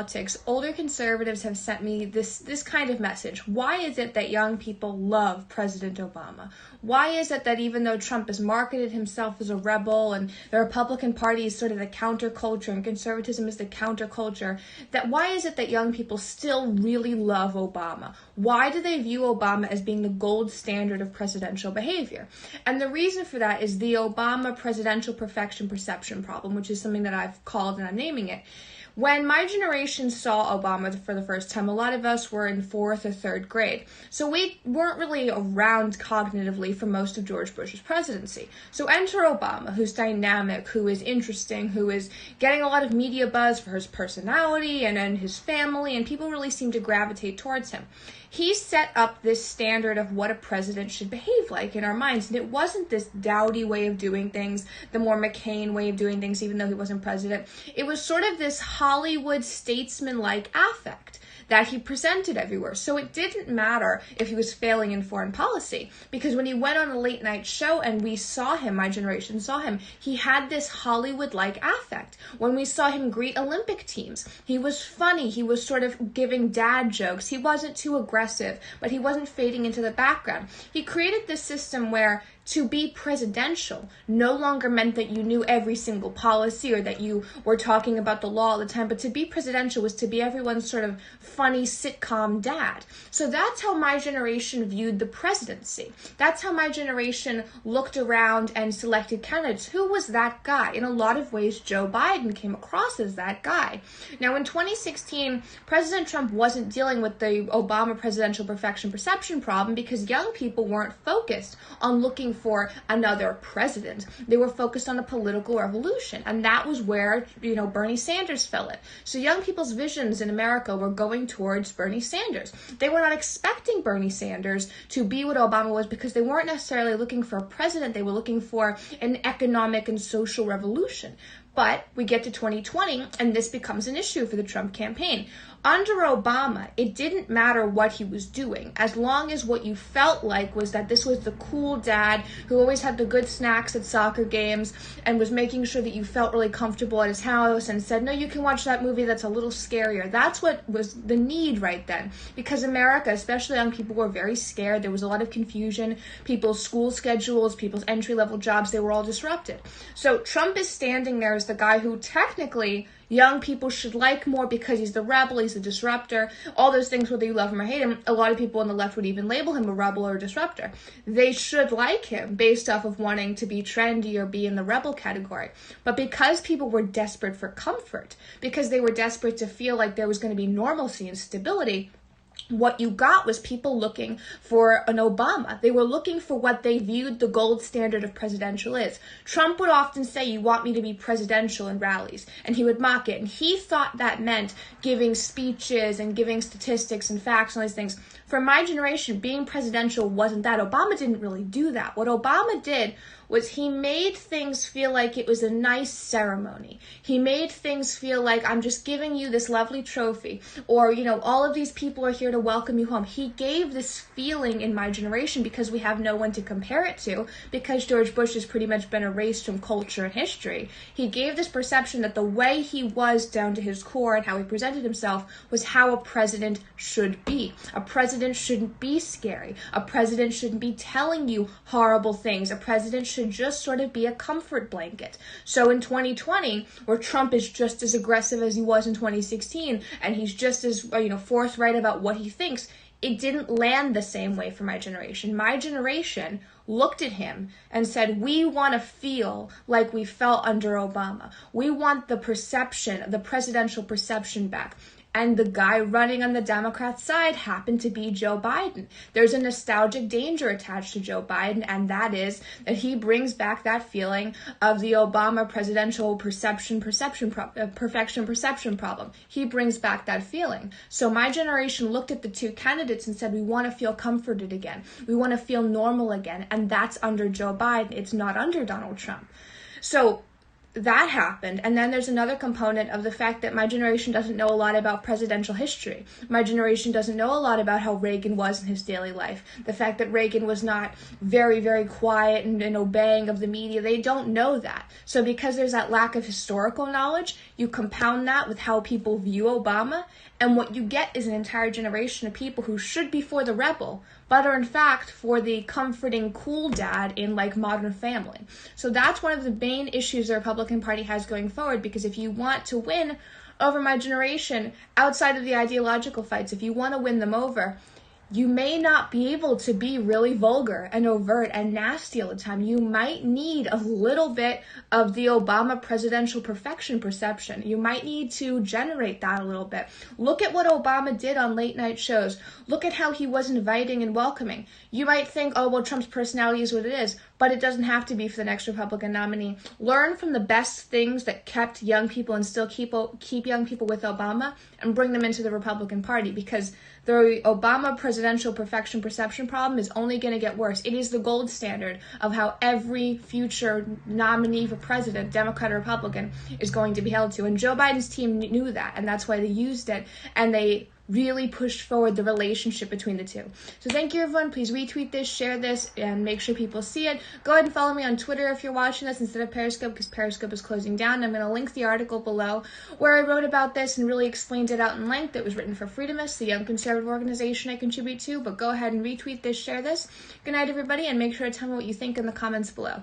politics, older conservatives have sent me this kind of message. Why is it that young people love President Obama? Why is it that even though Trump has marketed himself as a rebel and the Republican Party is sort of the counterculture and conservatism is the counterculture, that why is it that young people still really love Obama? Why do they view Obama as being the gold standard of presidential behavior? And the reason for that is the Obama presidential perfection perception problem, which is something that I've called and I'm naming it. When my generation saw Obama for the first time, a lot of us were in 4th or 3rd grade. So we weren't really around cognitively for most of George Bush's presidency. So enter Obama, who's dynamic, who is interesting, who is getting a lot of media buzz for his personality and his family, and people really seem to gravitate towards him. He set up this standard of what a president should behave like in our minds, and it wasn't this dowdy way of doing things, the more McCain way of doing things, even though he wasn't president. It was sort of this Hollywood statesman-like affect that he presented everywhere. So it didn't matter if he was failing in foreign policy, because when he went on a late night show and we saw him, my generation saw him, he had this Hollywood-like affect. When we saw him greet Olympic teams, he was funny, he was sort of giving dad jokes, he wasn't too aggressive, but he wasn't fading into the background. He created this system where to be presidential no longer meant that you knew every single policy or that you were talking about the law all the time, but to be presidential was to be everyone's sort of funny sitcom dad. So that's how my generation viewed the presidency. That's how my generation looked around and selected candidates. Who was that guy? In a lot of ways, Joe Biden came across as that guy. Now, in 2016, President Trump wasn't dealing with the Obama presidential perfection perception problem because young people weren't focused on looking for another president. They were focused on a political revolution, and that was where, Bernie Sanders fell in. So young people's visions in America were going towards Bernie Sanders. They were not expecting Bernie Sanders to be what Obama was because they weren't necessarily looking for a president. They were looking for an economic and social revolution. But we get to 2020, and this becomes an issue for the Trump campaign. Under Obama, it didn't matter what he was doing, as long as what you felt like was that this was the cool dad who always had the good snacks at soccer games and was making sure that you felt really comfortable at his house and said, no, you can watch that movie that's a little scarier. That's what was the need right then, because America, especially young people, were very scared. There was a lot of confusion. People's school schedules, people's entry-level jobs, they were all disrupted. So Trump is standing there as the guy who technically young people should like more because he's the rebel, he's the disruptor, all those things, whether you love him or hate him. A lot of people on the left would even label him a rebel or a disruptor. They should like him based off of wanting to be trendy or be in the rebel category. But because people were desperate for comfort, because they were desperate to feel like there was going to be normalcy and stability, what you got was people looking for an Obama. They were looking for what they viewed the gold standard of presidential is. Trump would often say, you want me to be presidential in rallies, and he would mock it. And he thought that meant giving speeches and giving statistics and facts and all these things. For my generation, being presidential wasn't that. Obama didn't really do that. What Obama did was he made things feel like it was a nice ceremony. He made things feel like, I'm just giving you this lovely trophy, or, all of these people are here to welcome you home. He gave this feeling in my generation because we have no one to compare it to, because George Bush has pretty much been erased from culture and history. He gave this perception that the way he was down to his core and how he presented himself was how a president should be. A president shouldn't be scary. A president shouldn't be telling you horrible things. A president should just sort of be a comfort blanket. So in 2020, where Trump is just as aggressive as he was in 2016, and he's just as forthright about what he thinks, it didn't land the same way for my generation. My generation looked at him and said, we want to feel like we felt under Obama. We want the perception, the presidential perception back. And the guy running on the Democrat side happened to be Joe Biden. There's a nostalgic danger attached to Joe Biden, and that is that he brings back that feeling of the Obama presidential perfection perception problem. He brings back that feeling. So my generation looked at the two candidates and said, we want to feel comforted again. We want to feel normal again. And that's under Joe Biden. It's not under Donald Trump. So that happened. And then there's another component of the fact that my generation doesn't know a lot about presidential history. My generation doesn't know a lot about how Reagan was in his daily life. The fact that Reagan was not very, very quiet and obeying of the media, they don't know that. So because there's that lack of historical knowledge, you compound that with how people view Obama, and what you get is an entire generation of people who should be for the rebel, but are in fact for the comforting, cool dad in like Modern Family. So that's one of the main issues the Republican Party has going forward, because if you want to win over my generation outside of the ideological fights, if you want to win them over, you may not be able to be really vulgar and overt and nasty all the time. You might need a little bit of the Obama presidential perfection perception. You might need to generate that a little bit. Look at what Obama did on late night shows. Look at how he was inviting and welcoming. You might think, oh, well, Trump's personality is what it is, but it doesn't have to be for the next Republican nominee. Learn from the best things that kept young people and still keep young people with Obama and bring them into the Republican Party, because the Obama presidential perfection perception problem is only going to get worse. It is the gold standard of how every future nominee for president, Democrat or Republican, is going to be held to. And Joe Biden's team knew that, and that's why they used it, and they really pushed forward the relationship between the two. So thank you, everyone. Please retweet this, share this, and make sure people see it. Go ahead and follow me on Twitter if you're watching this instead of Periscope, because Periscope is closing down. I'm going to link the article below where I wrote about this and really explained it out in length. It was written for Freedomists, the young conservative organization I contribute to, but go ahead and retweet this, share this. Good night, everybody, and make sure to tell me what you think in the comments below.